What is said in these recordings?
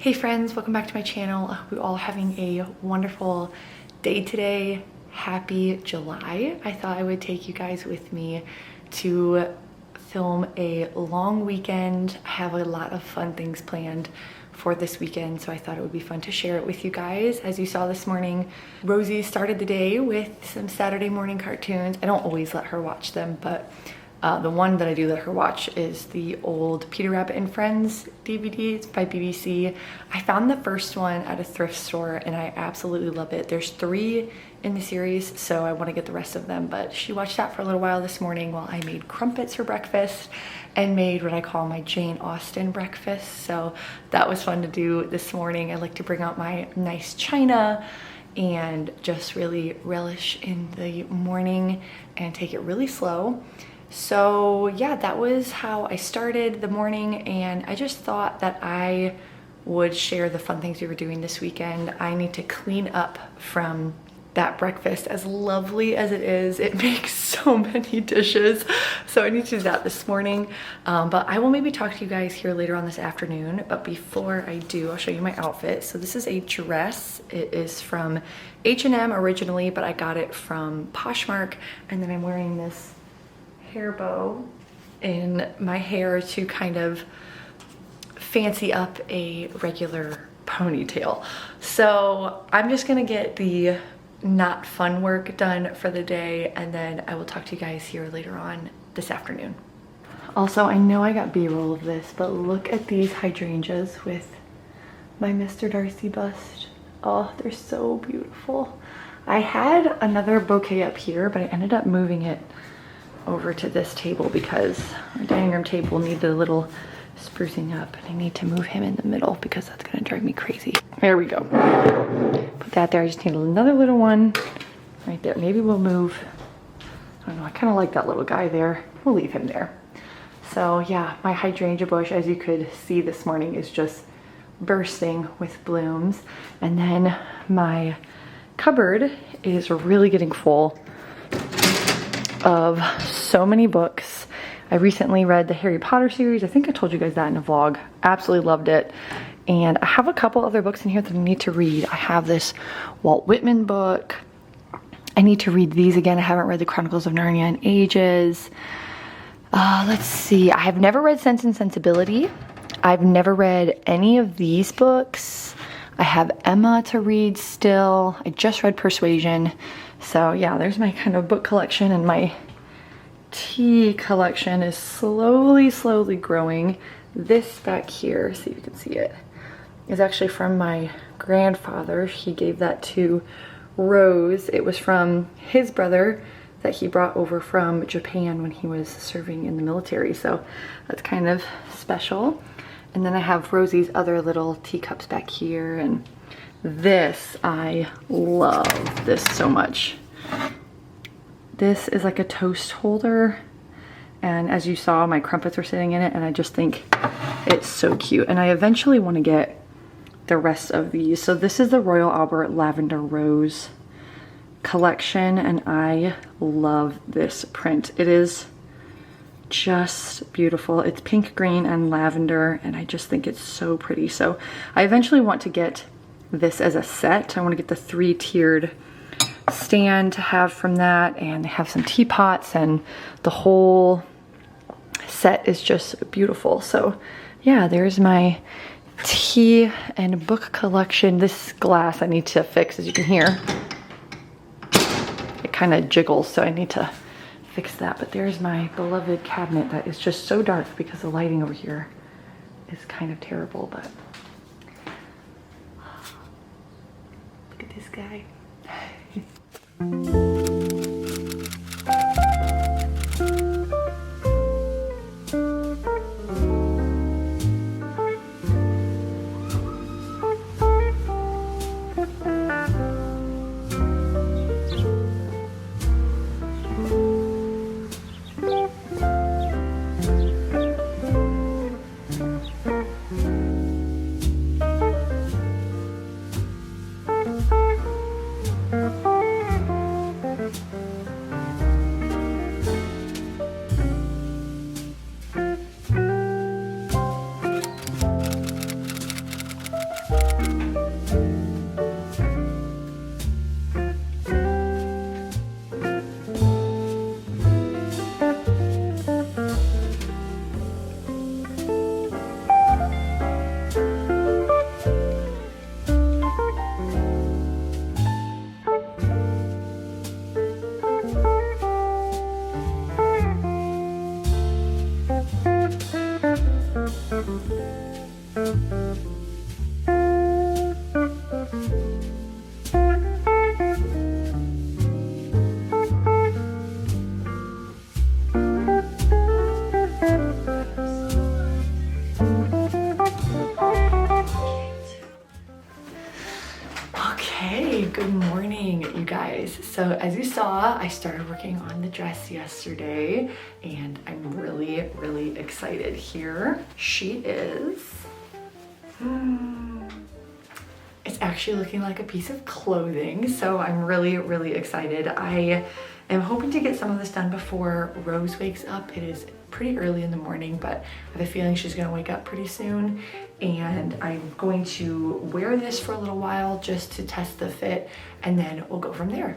Hey friends, welcome back to my channel. I hope you're all having a wonderful day today. Happy July. I thought I would take you guys with me to film a long weekend. I have a lot of fun things planned for this weekend, so I thought it would be fun to share it with you guys. As you saw this morning, Rosie started the day with some Saturday morning cartoons. I don't always let her watch them, but the one that I do let her watch is the old Peter Rabbit and Friends DVD. It's by BBC. I found the first one at a thrift store and I absolutely love it. There's 3 in the series, so I want to get the rest of them, but she watched that for a little while this morning while I made crumpets for breakfast and made what I call my Jane Austen breakfast. So that was fun to do this morning. I like to bring out my nice china and just really relish in the morning and take it really slow. So yeah, that was how I started the morning, and I just thought that I would share the fun things we were doing this weekend. I need to clean up from that breakfast. As lovely as it is, it makes so many dishes, so I need to do that this morning. But I will maybe talk to you guys here later on this afternoon. But before I do, I'll show you my outfit. So this is a dress. It is from H&M originally, but I got it from Poshmark, and then I'm wearing this hair bow in my hair to kind of fancy up a regular ponytail. So I'm just gonna get the not fun work done for the day, and then I will talk to you guys here later on this afternoon. Also, I know I got B-roll of this, but look at these hydrangeas with my Mr. Darcy bust. Oh, they're so beautiful. I had another bouquet up here, but I ended up moving it over to this table because our dining room table needed a little sprucing up, and I need to move him in the middle because that's gonna drive me crazy. There we go. Put that there. I just need another little one right there. Maybe we'll move, I don't know, I kind of like that little guy there. We'll leave him there. So yeah, my hydrangea bush, as you could see this morning, is just bursting with blooms. And then my cupboard is really getting full of so many books. I recently read the Harry Potter series. I think I told you guys that in a vlog. Absolutely loved it. And I have a couple other books in here that I need to read. I have this Walt Whitman book. I need to read these again. I haven't read the Chronicles of Narnia in ages. Let's see. I have never read Sense and Sensibility. I've never read any of these books. I have Emma to read still. I just read Persuasion. So yeah, there's my kind of book collection, and my tea collection is slowly growing. This back here, see if you can see it, is actually from my grandfather. He gave that to Rose. It was from his brother that he brought over from Japan when he was serving in the military. So that's kind of special. And then I have Rosie's other little teacups back here, and this, I love this so much. This is like a toast holder, and as you saw, my crumpets are sitting in it, and I just think it's so cute. And I eventually want to get the rest of these. So this is the Royal Albert Lavender Rose collection, and I love this print. It is just beautiful. It's pink, green, and lavender, and I just think it's so pretty. So I eventually want to get this as a set. I want to get the 3-tiered stand to have from that, and they have some teapots, and the whole set is just beautiful. So yeah, there's my tea and book collection. This glass I need to fix. As you can hear, it kind of jiggles, so I need to fix that. But there's my beloved cabinet that is just so dark because the lighting over here is kind of terrible. But look at this guy. guys, so as you saw, I started working on the dress yesterday and I'm really excited. Here she is. It's actually looking like a piece of clothing, so I'm really excited. I am hoping to get some of this done before Rose wakes up. It is pretty early in the morning, but I have a feeling she's gonna wake up pretty soon, and I'm going to wear this for a little while just to test the fit, and then we'll go from there.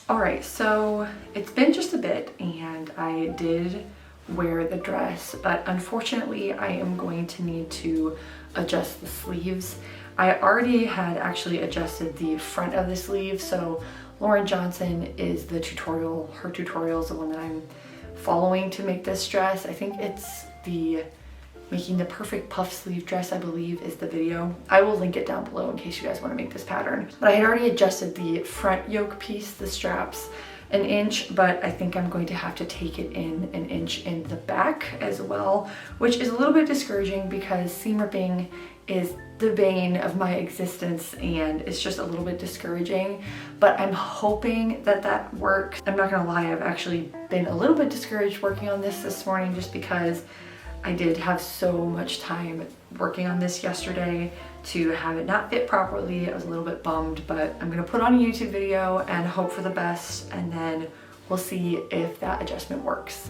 All right, so it's been just a bit and I did wear the dress, but unfortunately I am going to need to adjust the sleeves. I already had actually adjusted the front of the sleeve, so Lauren Johnson is the tutorial, her tutorial is the one that I'm following to make this dress. I think it's the Making the Perfect Puff Sleeve Dress, I believe, is the video. I will link it down below in case you guys want to make this pattern. But I had already adjusted the front yoke piece, the straps, an inch, but I think I'm going to have to take it in an inch in the back as well, which is a little bit discouraging because seam ripping is the bane of my existence and it's just a little bit discouraging, but I'm hoping that that works. I'm not gonna lie, I've actually been a little bit discouraged working on this morning just because I did have so much time working on this yesterday to have it not fit properly. I was a little bit bummed, but I'm gonna put on a YouTube video and hope for the best, and then we'll see if that adjustment works.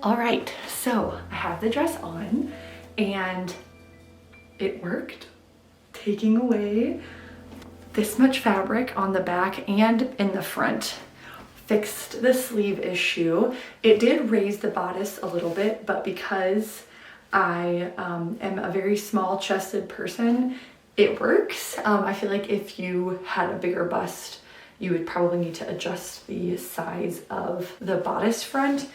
All right, so I have the dress on and it worked. Taking away this much fabric on the back and in the front fixed the sleeve issue. It did raise the bodice a little bit, but because I am a very small chested person, it works. I feel like if you had a bigger bust, you would probably need to adjust the size of the bodice front.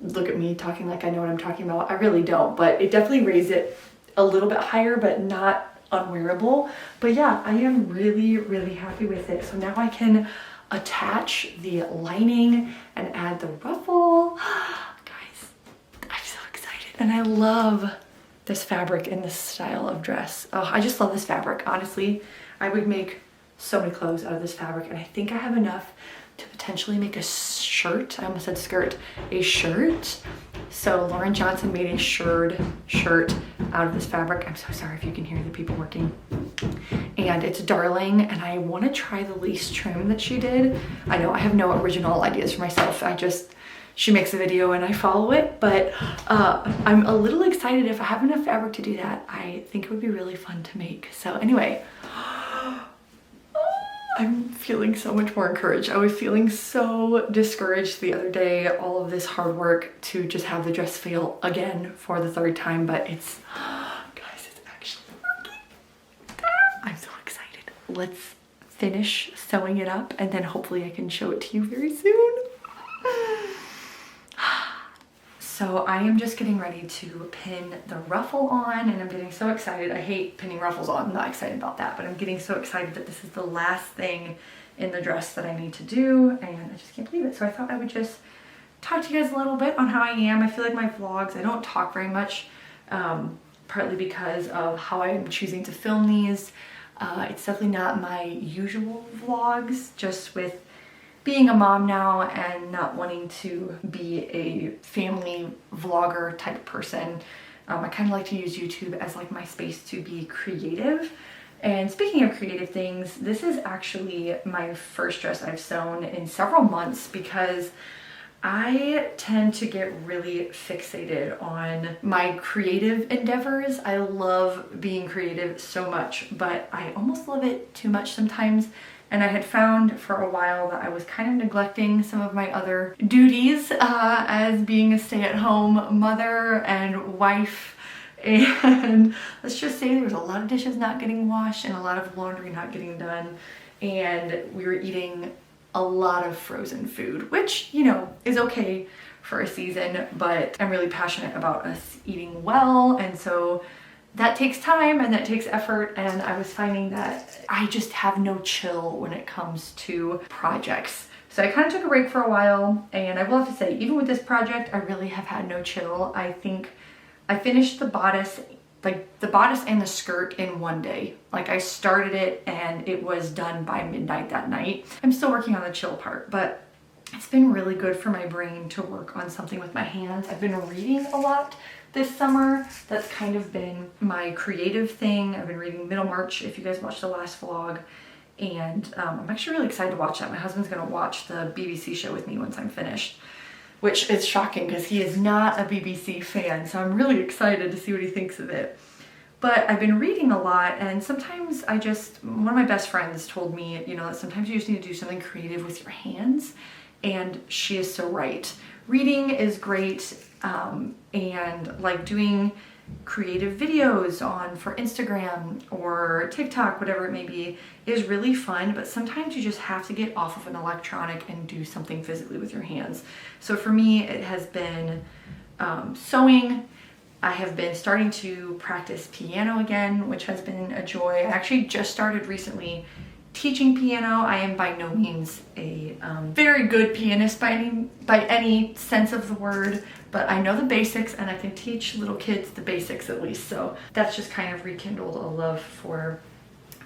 Look at me talking like I know what I'm talking about. I really don't, but it definitely raised it a little bit higher, but not unwearable. But yeah, I am really happy with it. So now I can attach the lining and add the ruffle. Guys, I'm so excited. And I love this fabric in this style of dress. Oh, I just love this fabric. Honestly, I would make so many clothes out of this fabric, and I think I have enough to potentially make a shirt. I almost said skirt, a shirt. So Lauren Johnson made a shirt out of this fabric. I'm so sorry if you can hear the people working. And it's darling, and I want to try the lace trim that she did. I know I have no original ideas for myself. She makes a video and I follow it, but I'm a little excited. If I have enough fabric to do that, I think it would be really fun to make. So anyway, I'm feeling so much more encouraged. I was feeling so discouraged the other day, all of this hard work to just have the dress fail again for the third time, but it's, guys, it's actually working. I'm so excited. Let's finish sewing it up and then hopefully I can show it to you very soon. So I am just getting ready to pin the ruffle on, and I'm getting so excited. I hate pinning ruffles on, I'm not excited about that, but I'm getting so excited that this is the last thing in the dress that I need to do, and I just can't believe it. So I thought I would just talk to you guys a little bit on how I am. I feel like my vlogs, I don't talk very much, partly because of how I'm choosing to film these. It's definitely not my usual vlogs, just with being a mom now and not wanting to be a family vlogger type person. I kind of like to use YouTube as like my space to be creative. And speaking of creative things, this is actually my first dress I've sewn in several months because I tend to get really fixated on my creative endeavors. I love being creative so much, but I almost love it too much sometimes. And I had found for a while that I was kind of neglecting some of my other duties as being a stay-at-home mother and wife. And let's just say there was a lot of dishes not getting washed and a lot of laundry not getting done. And we were eating a lot of frozen food, which, you know, is okay for a season, but I'm really passionate about us eating well, and so that takes time and that takes effort, and I was finding that I just have no chill when it comes to projects. So I kind of took a break for a while, and I will have to say, even with this project, I really have had no chill. I think I finished the bodice, like the bodice and the skirt in one day. Like I started it and it was done by midnight that night. I'm still working on the chill part, but it's been really good for my brain to work on something with my hands. I've been reading a lot this summer. That's kind of been my creative thing. I've been reading Middlemarch, if you guys watched the last vlog, and I'm actually really excited to watch that. My husband's gonna watch the BBC show with me once I'm finished, which is shocking because he is not a BBC fan, so I'm really excited to see what he thinks of it. But I've been reading a lot, and sometimes one of my best friends told me, you know, that sometimes you just need to do something creative with your hands, and she is so right. Reading is great, and like doing creative videos for Instagram or TikTok, whatever it may be, is really fun, but sometimes you just have to get off of an electronic and do something physically with your hands. So for me, it has been sewing. I have been starting to practice piano again, which has been a joy. I actually just started recently teaching piano. I am by no means a very good pianist by any sense of the word, but I know the basics and I can teach little kids the basics at least. So that's just kind of rekindled a love for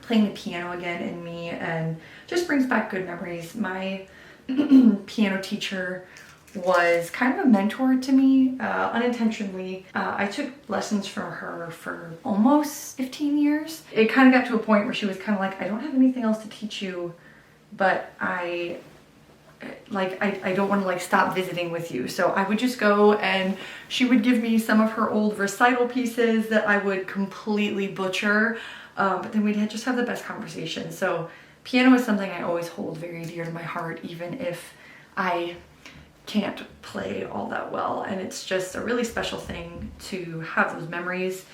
playing the piano again in me, and just brings back good memories. My piano teacher was kind of a mentor to me, unintentionally. I took lessons from her for almost 15 years. It kind of got to a point where she was kind of like, I don't have anything else to teach you, but I don't want to like stop visiting with you. So I would just go, and she would give me some of her old recital pieces that I would completely butcher, but then we'd just have the best conversation. So piano is something I always hold very dear to my heart, even if I can't play all that well, and it's just a really special thing to have those memories.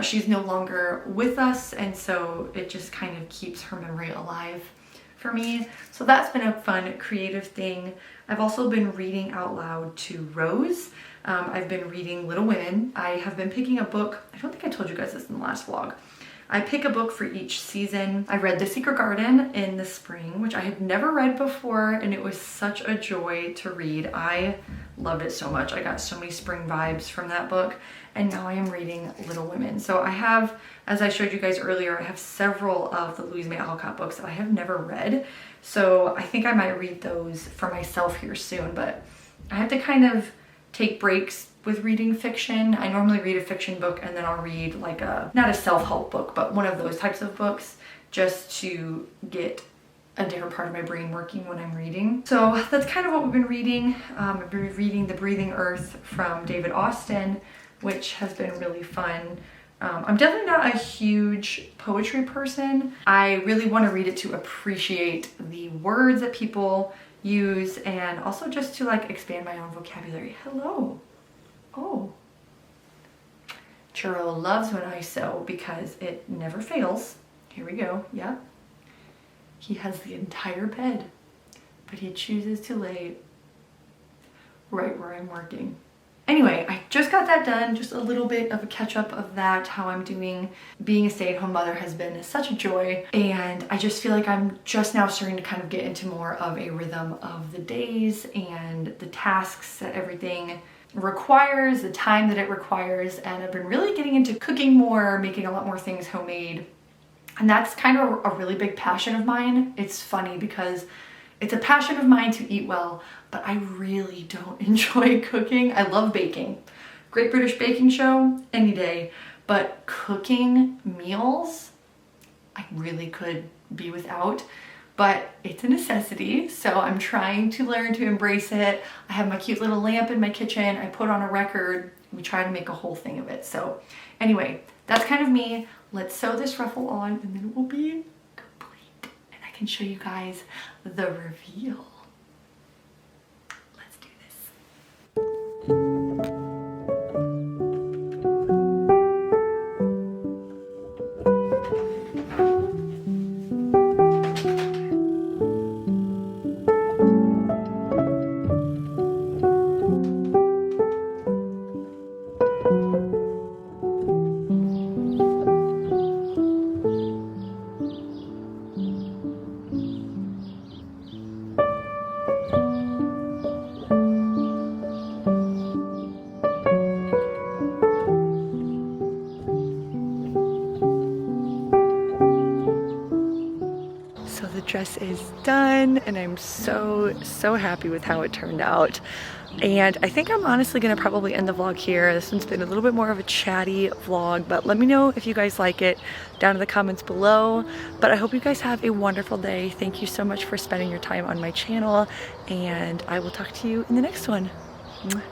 She's no longer with us, and so it just kind of keeps her memory alive for me. So that's been a fun creative thing. I've also been reading out loud to Rose. I've been reading Little Women. I have been picking a book. I don't think I told you guys this in the last vlog. I pick a book for each season. I read The Secret Garden in the spring, which I had never read before, and it was such a joy to read. I loved it so much. I got so many spring vibes from that book, and now I am reading Little Women. So I have, as I showed you guys earlier, I have several of the Louise May Alcott books that I have never read. So I think I might read those for myself here soon, but I have to kind of take breaks with reading fiction. I normally read a fiction book and then I'll read like not a self-help book, but one of those types of books, just to get a different part of my brain working when I'm reading. So that's kind of what we've been reading. I've been reading The Breathing Earth from David Austin, which has been really fun. I'm definitely not a huge poetry person. I really want to read it to appreciate the words that people use, and also just to like expand my own vocabulary. Hello. Oh, Churro loves when I sew because it never fails. Here we go. Yeah. He has the entire bed, but he chooses to lay right where I'm working. Anyway, I just got that done. Just a little bit of a catch up of that, how I'm doing. Being a stay-at-home mother has been such a joy, and I just feel like I'm just now starting to kind of get into more of a rhythm of the days and the tasks that everything requires, the time that it requires, and I've been really getting into cooking more, making a lot more things homemade, and that's kind of a really big passion of mine. It's funny because it's a passion of mine to eat well, but I really don't enjoy cooking. I love baking. Great British Baking Show any day, but cooking meals, I really could be without. But it's a necessity, so I'm trying to learn to embrace it. I have my cute little lamp in my kitchen. I put on a record. We try to make a whole thing of it. So anyway, that's kind of me. Let's sew this ruffle on and then it will be complete. And I can show you guys the reveal. Let's do this. So the dress is done and I'm so happy with how it turned out. And I think I'm honestly gonna probably end the vlog here. This one's been a little bit more of a chatty vlog, but let me know if you guys like it down in the comments below. But I hope you guys have a wonderful day. Thank you so much for spending your time on my channel, and I will talk to you in the next one. Mwah.